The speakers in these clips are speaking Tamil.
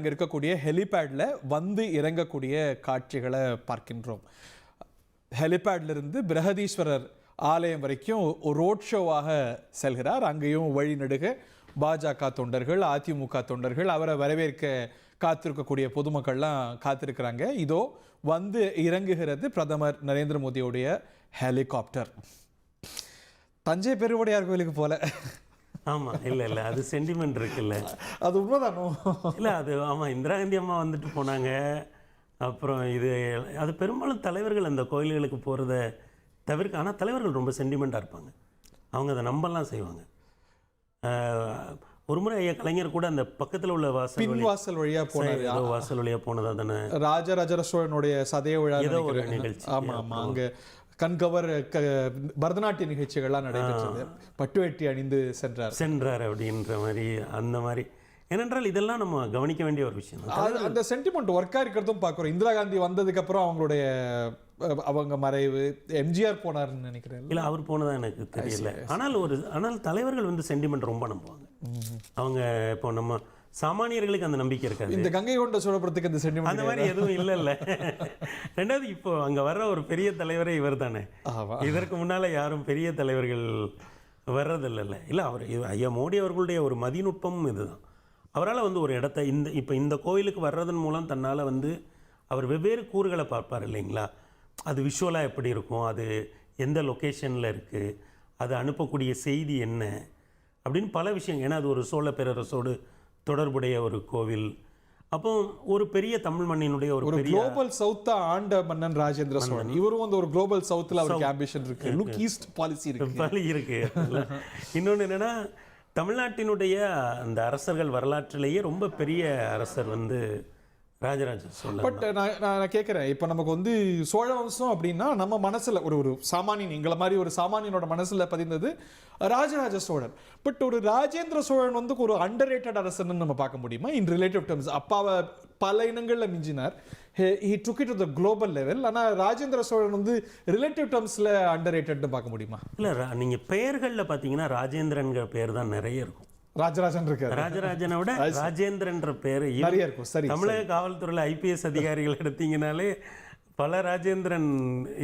அங்கே இருக்கக்கூடிய ஹெலிபேடில் வந்து இறங்கக்கூடிய காட்சிகளை பார்க்கின்றோம். ஹெலிபேட்லேருந்து பிரகதீஸ்வரர் ஆலயம் வரைக்கும் ஒரு ரோட் ஷோவாக செல்கிறார். அங்கேயும் வழிநடுக பாஜக தொண்டர்கள், அதிமுக தொண்டர்கள், அவரை வரவேற்க காத்திருக்கக்கூடிய பொதுமக்கள்லாம் காத்திருக்கிறாங்க. இதோ வந்து இறங்குகிறது பிரதமர் நரேந்திர மோடியுடைய ஹெலிகாப்டர். தஞ்சை பெருவுடையார் கோயிலுக்கு போல. ஆமாம், இல்லை அது சென்டிமெண்ட் இருக்குல்ல, அது உண்மைதானோ? இல்லை அது ஆமாம், இந்திரா காந்தி அம்மா வந்துட்டு போனாங்க. அப்புறம் அது பெரும்பாலும் தலைவர்கள் அந்த கோயில்களுக்கு போகிறத தவிர்க்க. ஆனால் தலைவர்கள் ரொம்ப சென்டிமெண்ட்டாக இருப்பாங்க, அவங்க அதை நம்பலாம் செய்வாங்க. ஒரு முறை ஐயா கலைஞர் கூட அந்த பக்கத்தில் உள்ள வாசல் வழியாக போனார். வாசல் வழியாக போனதா தானே ராஜராஜ சோழனுடைய சதய விழா ஏதோ ஒரு நிகழ்ச்சி. ஆமாம், அங்கே கண்கவர் பரதநாட்டிய நிகழ்ச்சிகள்லாம் நடைபெற்றது. பட்டுவேட்டி அணிந்து சென்றார் அப்படின்ற மாதிரி. அந்த மாதிரி ஏனென்றால் இதெல்லாம் நம்ம கவனிக்க வேண்டிய ஒரு விஷயம். அந்த சென்டிமெண்ட் ஒர்க்காக இருக்கிறதும் பார்க்குறோம். இந்திரா காந்தி வந்ததுக்கப்புறம் அவங்க மறைவு, எம்ஜிஆர் போனார்னு நினைக்கிறேன். இல்லை, அவர் போனதா எனக்கு தெரியல. ஆனால் தலைவர்கள் வந்து சென்டிமெண்ட் ரொம்ப நம்புவாங்க. அவங்க இப்போ நம்ம சாமானியர்களுக்கு அந்த நம்பிக்கை இருக்காது. இந்த கங்கை கொண்ட சோழபுரத்துக்கு அந்த சென்டிமெண்ட் அந்த மாதிரி எதுவும் இல்லை. ரெண்டாவது, இப்போ அங்கே வர்ற ஒரு பெரிய தலைவரே இவர் தானே. இதற்கு முன்னால் யாரும் பெரிய தலைவர்கள் வர்றதில்லைல்ல. இல்லை, அவர் ஐயா மோடி அவர்களுடைய ஒரு மதிநுட்பமும் இதுதான். அவரால் வந்து ஒரு இடத்த இப்போ இந்த கோயிலுக்கு வர்றதன் மூலம் தன்னால் வந்து அவர் வெவ்வேறு கூறுகளை பார்ப்பார் இல்லைங்களா. அது விஷுவலாக எப்படி இருக்கும், அது எந்த லொக்கேஷனில் இருக்குது, அது அனுப்பக்கூடிய செய்தி என்ன அப்படின்னு பல விஷயம். ஏன்னா அது ஒரு சோழ பேரரசோடு தொடர்புடைய ஒரு கோவில். அப்போ ஒரு பெரிய தமிழ் மண்ணினுடைய ஒரு குளோபல் சவுத்தா ஆண்ட மன்னன் ராஜேந்திர சோழன். இவரும் வந்து ஒரு குளோபல் சவுத்தில் அவருக்கு ஆம்பிஷன் இருக்கு, லுக் ஈஸ்ட் பாலிசி இருக்கு. இன்னொன்று என்னென்னா, தமிழ்நாட்டினுடைய அந்த அரசர்கள் வரலாற்றிலேயே ரொம்ப பெரிய அரசர் வந்து ராஜராஜ சோழன். பட் நான் கேட்குறேன், இப்போ நமக்கு வந்து சோழ வம்சம் அப்படின்னா நம்ம மனசில் ஒரு சாமானியன், எங்களை மாதிரி ஒரு சாமானியனோட மனசில் பதிந்தது ராஜராஜ சோழன். பட் ஒரு ராஜேந்திர சோழன் வந்து ஒரு அண்டர் ரேட்டட் அரசன்னு நம்ம பார்க்க முடியுமா இன் ரிலேட்டிவ் டர்ம்ஸ்? அப்பாவை பல இனங்களில் மிஞ்சினார், he took it to the global level. ஆனால் ராஜேந்திர சோழன் வந்து ரிலேட்டிவ் டர்ம்ஸில் அண்டர் ரேட்டட்னு பார்க்க முடியுமா? இல்லை, நீங்கள் பெயர்களில் பார்த்தீங்கன்னா ராஜேந்திரங்கிற பேர் தான் நிறைய இருக்கும். ராஜராஜன் இருக்காரு. ராஜராஜனை விட ராஜேந்திரன்ற பேர் நிறைய இருக்கும். சரி, தமிழக காவல்துறையில் ஐபிஎஸ் அதிகாரிகள் எடுத்தீங்கனாலே பல ராஜேந்திரன்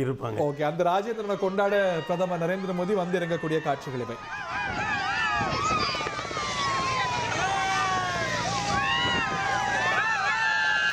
இருப்பாங்க. ஓகே, அந்த ராஜேந்திரனை கொண்டாட பிரதமர் நரேந்திர மோடி வந்து இறங்கக்கூடிய காட்சிகள் இவை.